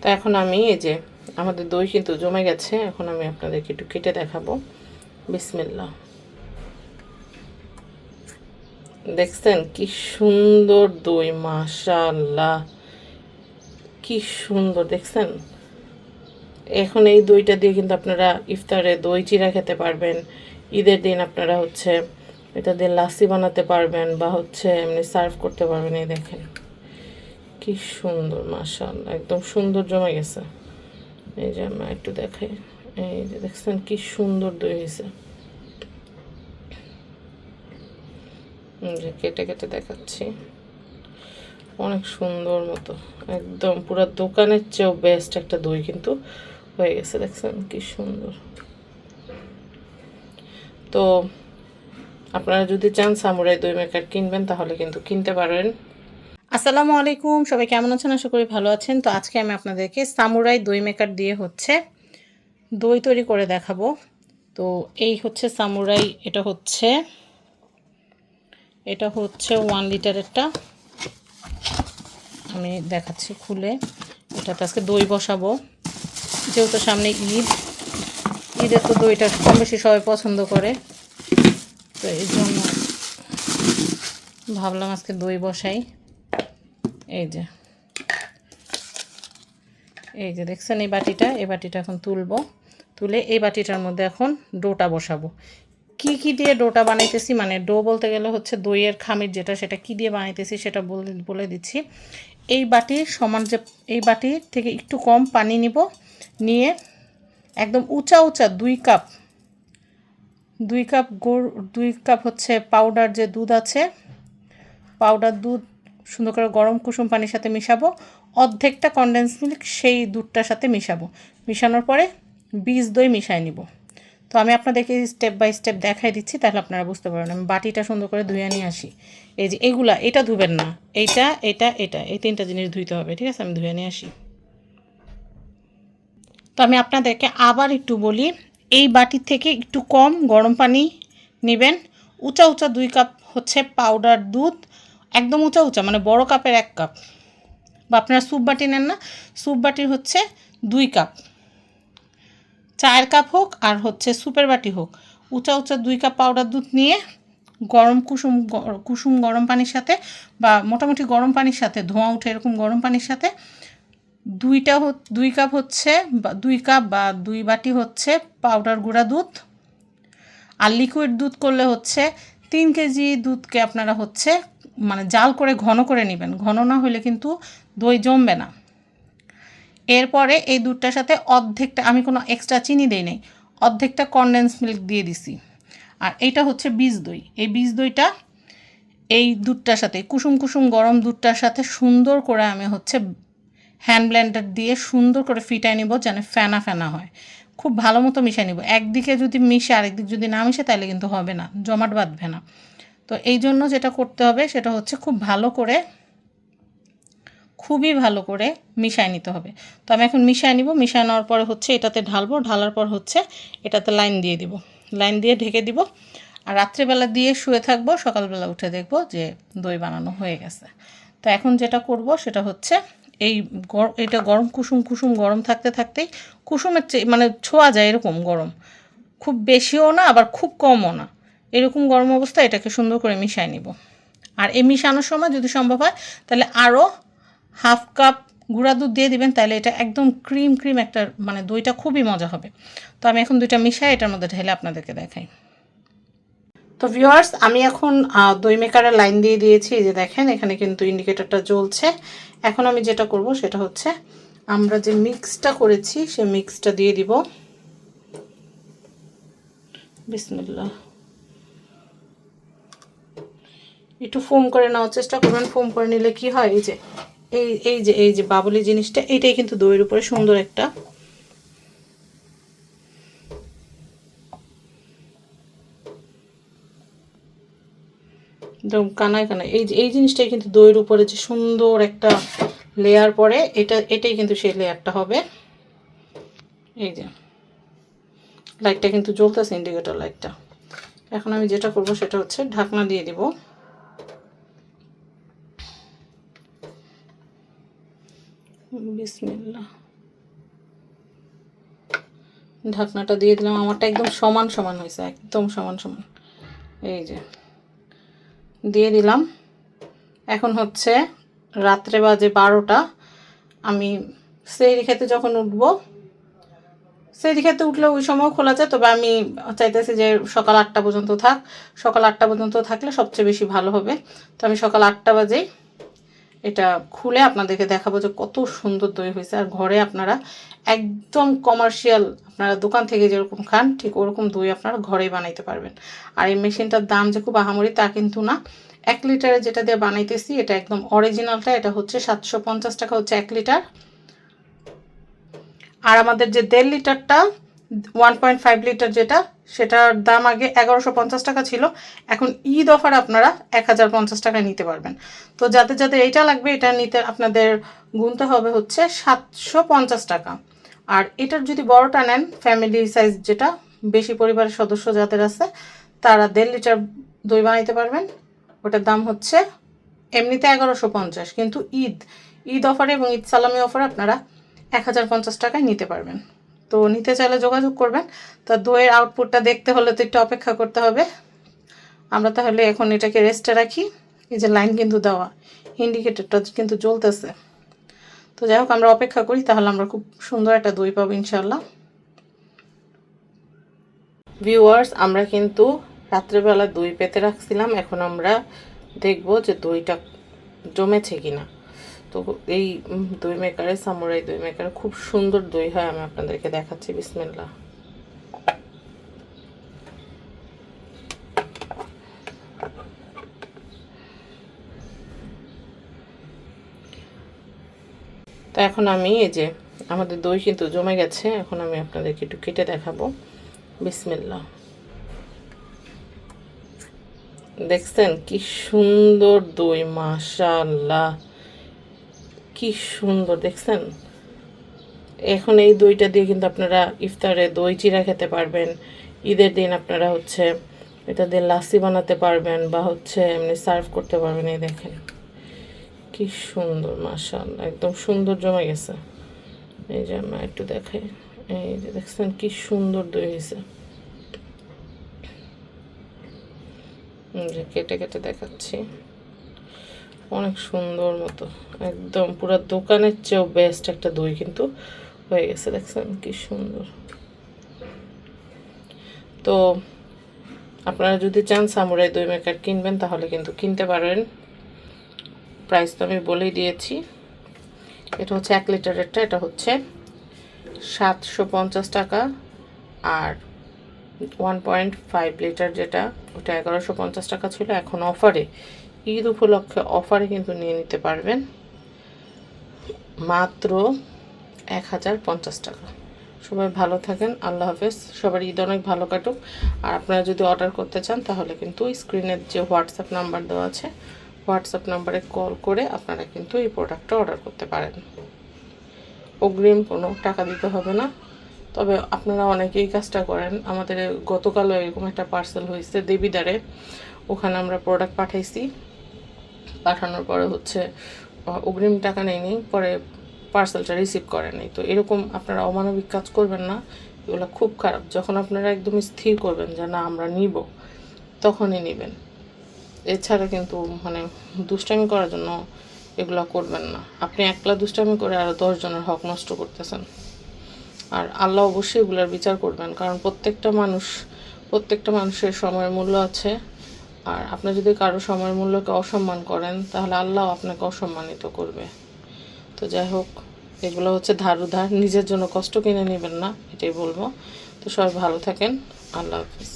তো এখন আমি এই যে আমাদের দই কিন্তু জমে গেছে, এখন আমি আপনাদেরকে একটু কেটে দেখাবো। বিসমিল্লাহ। দেখছেন কি সুন্দর দই, মাশাআল্লাহ, কি সুন্দর দেখছেন। এখন এই দইটা দিয়ে কিন্তু আপনারা ইফতারে দই চিড়া খেতে পারবেন। ঈদের দিন আপনারা হচ্ছে এটা দিয়ে লাসি বানাতে পারবেন বা হচ্ছে এমনি সার্ভ করতে পারবেন। এই দেখেন কি সুন্দর, মাশাআল্লাহ, একদম সুন্দর জমে গেছে। এই যে আমি একটু দেখাই, এই যে দেখছেন কি সুন্দর দই হয়েছে। যে কেটে কেটে দেখাচ্ছি, অনেক সুন্দর মতো, একদম পুরো দোকানের চেয়েও বেস্ট একটা দই কিন্তু হয়ে গেছে। দেখছেন কি সুন্দর। তো আপনারা যদি চান সামুরাই দই মেকার কিনবেন তাহলে কিন্তু কিনতে পারেন। আসসালামু আলাইকুম, সবাই কেমন আছেন? আশা করি ভালো আছেন। তো আজকে আমি আপনাদেরকে সামুরাই দই মেকার দিয়ে হচ্ছে দই তৈরি করে দেখাবো। তো এই হচ্ছে সামুরাই, এটা হচ্ছে 1 লিটারেরটা। আমি দেখাচ্ছি খুলে। এটাতে আজকে দই বসাবো, যেহেতু সামনে ঈদের তো দইটা কম বেশি সবাই পছন্দ করে, তো এই জন্য ভাবলাম আজকে দই বসাই। এই যে দেখছেন এই বাটিটা এখন তুলে এই বাটিটার মধ্যে এখন ডোটা বসাবো। কি দিয়ে ডোটা বানাইতেছি, মানে ডো বলতে গেলে হচ্ছে দইয়ের খামির যেটা, সেটা কি দিয়ে বানাইতেছি সেটা বলে দিচ্ছি। এই বাটির সমান, যে এই বাটির থেকে একটু কম পানি নিয়ে একদম উঁচা 2 কাপ হচ্ছে পাউডার যে দুধ আছে, পাউডার দুধ সুন্দর করে গরম কুসুম পানির সাথে মিশাবো। অর্ধেকটা কনডেন্স মিল্ক সেই দুধটার সাথে মিশানোর পরে বীজ দই মিশাই নিব। তো আমি আপনাদেরকে স্টেপ বাই স্টেপ দেখাই দিচ্ছি, তাহলে আপনারা বুঝতে পারবেন। আমি বাটিটা সুন্দর করে ধুয়ে নিয়ে আসি। এই যে এটা ধুবেন না, এটা এই 3টা জিনিস ধুইতে হবে, ঠিক আছে? আমি ধুয়ে নিয়ে আসি। তো আমি আপনাদেরকে আবার একটু বলি, এই বাটির থেকে একটু কম গরম পানি নেবেন। উঁচা 2 কাপ হচ্ছে পাউডার দুধ, একদম উঁচা মানে বড় কাপের 1 কাপ, বা আপনারা স্যুপ বাটি নেন না, স্যুপ বাটির হচ্ছে 2 কাপ, চায়ের কাপ হোক আর হচ্ছে স্যুপের বাটি হোক, উঁচা 2 কাপ পাউডার দুধ নিয়ে কুসুম গরম পানির সাথে, বা মোটামুটি গরম পানির সাথে, ধোঁয়া উঠে এরকম গরম পানির সাথে 2 কাপ হচ্ছে 2 কাপ বা 2 বাটি হচ্ছে পাউডার গুঁড়া দুধ। আর লিকুইড দুধ করলে হচ্ছে 3 কেজি দুধকে আপনারা হচ্ছে মানে জাল করে ঘন করে নেবেন। ঘন না হলে কিন্তু দই জমবে না। এরপরে এই দুধটার সাথে অর্ধেকটা, আমি কোনো এক্সট্রা চিনি দেই নাই, অর্ধেকটা কনডেন্স মিল্ক দিয়ে দিছি। আর এইটা হচ্ছে বীজ দই। এই বীজ দইটা এই দুধটার সাথে, কুসুম গরম দুধটার সাথে সুন্দর করে আমি হচ্ছে হ্যান্ড ব্লেন্ডার দিয়ে সুন্দর করে ফিটাই নিব, যেন ফেনা ফেনা হয়। খুব ভালো মতো মিশিয়ে নিব। একদিকে যদি মিশে আরেকদিক যদি না মিশে তাহলে কিন্তু হবে না, জমাট বাঁধবে না। তো এই জন্য যেটা করতে হবে সেটা হচ্ছে খুবই ভালো করে মিশাই নিতে হবে। তো আমি এখন মিশাই নিব। মিশাই নেওয়ার পরে হচ্ছে এটাতে ঢালার পর হচ্ছে এটাতে লাইন দিয়ে দিব, লাইন দিয়ে ঢেকে দিব। আর রাত্রিবেলা দিয়ে শুয়ে থাকবো, সকালবেলা উঠে দেখবো যে দই বানানো হয়ে গেছে। তো এখন যেটা করব সেটা হচ্ছে এটা কুসুম গরম থাকতেই, কুসুমের চেয়ে মানে ছোঁয়া যায় এরকম গরম, খুব বেশিও না আবার খুব কমও না, এরকম গরম অবস্থায় এটাকে সুন্দর করে মিশাই নিব। আর এই মিশানোর সময় যদি সম্ভব হয় তাহলে আরও হাফ কাপ গুঁড়া দুধ দিয়ে দিবেন, তাহলে এটা একদম ক্রিম একটা, মানে দইটা খুবই মজা হবে। তো আমি এখন 2টা মিশাই এটার মধ্যে ঢেলে আপনাদেরকে দেখাই। তো ভিউয়ার্স, আমি এখন দই মেকারের লাইন দিয়ে দিয়েছি। এই যে দেখেন এখানে কিন্তু ইন্ডিকেটরটা জ্বলছে। এখন আমি যেটা করব সেটা হচ্ছে আমরা যে মিক্সটা করেছি সেই মিক্সটা দিয়ে দিব। বিসমিল্লাহ। একটু ফোম করে নেওয়ার চেষ্টা করবেন। ফোম করে নিলে কি হয়, এই যে বাবলি জিনিসটা, এইটাই কিন্তু দইয়ের উপরে সুন্দর একটা একদম কানায় এই জিনিসটাই কিন্তু দইয়ের উপরে যে সুন্দর একটা লেয়ার পড়ে, এটাই কিন্তু সেই লেয়ারটা হবে। এই যে লাইটটা কিন্তু জ্বলতেছে, ইন্ডিকেটর লাইটটা। এখন আমি যেটা করব সেটা হচ্ছে ঢাকনা দিয়ে দিব। বিসমিল্লাহ। ঢাকনাটা দিয়ে দিলাম। আমারটা একদম সমান সমান হয়েছে, একদম সমান সমান। এই যে দিয়ে দিলাম। এখন হচ্ছে রাত্রে বাজে 12টা। আমি সেহরি খেতে যখন উঠবো, সেহরি খেতে উঠলে ওই সময়ও খোলা যায়, তবে আমি চাইতেছি যে সকাল 8টা পর্যন্ত থাক। সকাল 8টা পর্যন্ত থাকলে সবচেয়ে বেশি ভালো হবে। তো আমি সকাল 8টা বাজেই এটা খুলে আপনাদেরকে দেখাবো যে কত সুন্দর দই হয়েছে। আর ঘরে আপনারা একদম কমার্শিয়াল, আপনারা দোকান থেকে যেরকম খান ঠিক ওরকম দই আপনারা ঘরেই বানাইতে পারবেন। আর এই মেশিনটার দাম যে খুব আহামরি তা কিন্তু না। 1 লিটারে যেটা দিয়ে বানাইতেছি এটা একদম অরিজিনালটা, এটা হচ্ছে 750 টাকা হচ্ছে 1 লিটার। আর আমাদের যে 1.5 লিটারটা 1.5 লিটার যেটা, সেটার দাম আগে 1150 টাকা ছিল। এখন ঈদ অফার আপনারা 1050 টাকায় নিতে পারবেন। তো যাদের যাদের এইটা লাগবে, এটা নিতে আপনাদের গুনতে হবে হচ্ছে 750 টাকা। আর এটার যদি বড়টা নেন, ফ্যামিলি সাইজ যেটা, বেশি পরিবারের সদস্য যাদের আছে, তারা 1.5 লিটার দই বানাইতে পারবেন। ওটার দাম হচ্ছে এমনিতে 1150, কিন্তু ঈদ অফারে এবং ঈদ সালামি অফারে আপনারা 1050 টাকায় নিতে পারবেন। তো নিতে চাইলে যোগাযোগ করবেন। তো দইয়ের আউটপুটটা দেখতে হলে তো একটু অপেক্ষা করতে হবে। আমরা তাহলে এখন এটাকে রেস্টে রাখি। এই যে লাইন কিন্তু দেওয়া, ইন্ডিকেটরটা কিন্তু জ্বলতেছে। তো যাই হোক, আমরা অপেক্ষা করি, তাহলে আমরা খুব সুন্দর একটা দই পাবো ইনশাল্লাহ। ভিউয়ার্স, আমরা কিন্তু রাত্রেবেলা দই পেতে রাখছিলাম। এখন আমরা দেখব যে দইটা জমেছে কিনা। তো এই দই মেকারে, সামুরাই দই মেকারে খুব সুন্দর দই হয়, আমি আপনাদেরকে দেখাচ্ছি। বিসমিল্লাহ। তো এখন আমি এই যে আমাদের দই কিন্তু জমে গেছে, এখন আমি আপনাদেরকে একটু কেটে দেখাবো। বিসমিল্লাহ। দেখছেন কি সুন্দর দই, মাশাআল্লাহ, কি সুন্দর দেখছেন। এখন এই দইটা দিয়ে কিন্তু আপনারা ইফতারে দই চিরা খেতে পারবেন। ঈদের দিন আপনারা হচ্ছে এটা দিয়ে লাসি বানাতে পারবেন, বা হচ্ছে এমনি সার্ভ করতে পারবেন। এই দেখেন কি সুন্দর, মাশাআল্লাহ, একদম সুন্দর জমে গেছে। এই যে আমরা একটু দেখাই, এই যে দেখছেন কি সুন্দর দই হয়েছে। কেটে কেটে দেখাচ্ছি, অনেক সুন্দর মতো, একদম পুরো দোকানের চেয়েও বেস্ট একটা দই কিন্তু হয়ে গেছে। দেখছেন কি সুন্দর। তো আপনারা যদি চান সামুরাই দই মেকার কিনবেন, তাহলে কিন্তু কিনতে পারেন। প্রাইস তো আমি বলেই দিয়েছি। এটা হচ্ছে 1 লিটারেরটা, এটা হচ্ছে 750 টাকা। আর 1.5 লিটার যেটা, ওটা 1150 টাকা ছিল। এখন অফারে, ঈদ উপলক্ষে অফারে কিন্তু নিয়ে নিতে পারবেন মাত্র 1050 টাকা। সবাই ভালো থাকেন, আল্লাহ হাফেজ। সবার ঈদ অনেক ভালো কাটুক। আর আপনারা যদি অর্ডার করতে চান, তাহলে কিন্তু স্ক্রিনের যে হোয়াটসঅ্যাপ নাম্বার দেওয়া আছে, হোয়াটসঅ্যাপ নাম্বারে কল করে আপনারা কিন্তু এই প্রোডাক্টটা অর্ডার করতে পারেন। অগ্রিম কোনো টাকা দিতে হবে না। তবে আপনারা অনেকেই কাজটা করেন। আমাদের গতকালও এরকম একটা পার্সেল হয়েছে দেবিদারে, ওখানে আমরা প্রোডাক্ট পাঠাইছি। পাঠানোর পরে হচ্ছে অগ্রিম টাকা নেয়নি, পরে পার্সেলটা রিসিভ করে নাই। তো এরকম আপনারা অমানবিক কাজ করবেন না, এগুলো খুব খারাপ। যখন আপনারা একদম স্থির করবেন যে না আমরা নিব, তখনই নেবেন। এছাড়া কিন্তু মানে দুষ্টামি করার জন্য এগুলো করবেন না। আপনি একলা দুষ্টামি করে আরও 10 জনের হক নষ্ট করতেছেন। আর আল্লাহ অবশ্যই এগুলোর বিচার করবেন, কারণ প্রত্যেকটা মানুষের সময়ের মূল্য আছে। আর আপনি যদি কারো সময়ের মূল্যকে অসম্মান করেন, তাহলে আল্লাহ আপনাকে অসম্মানিত করবে। তো যাই হোক, এগুলো হচ্ছে ধার উধার, নিজের জন্য কষ্ট কিনে নেবেন না, এটাই বলবো। তো সবাই ভালো থাকেন, আল্লাহ হাফিজ।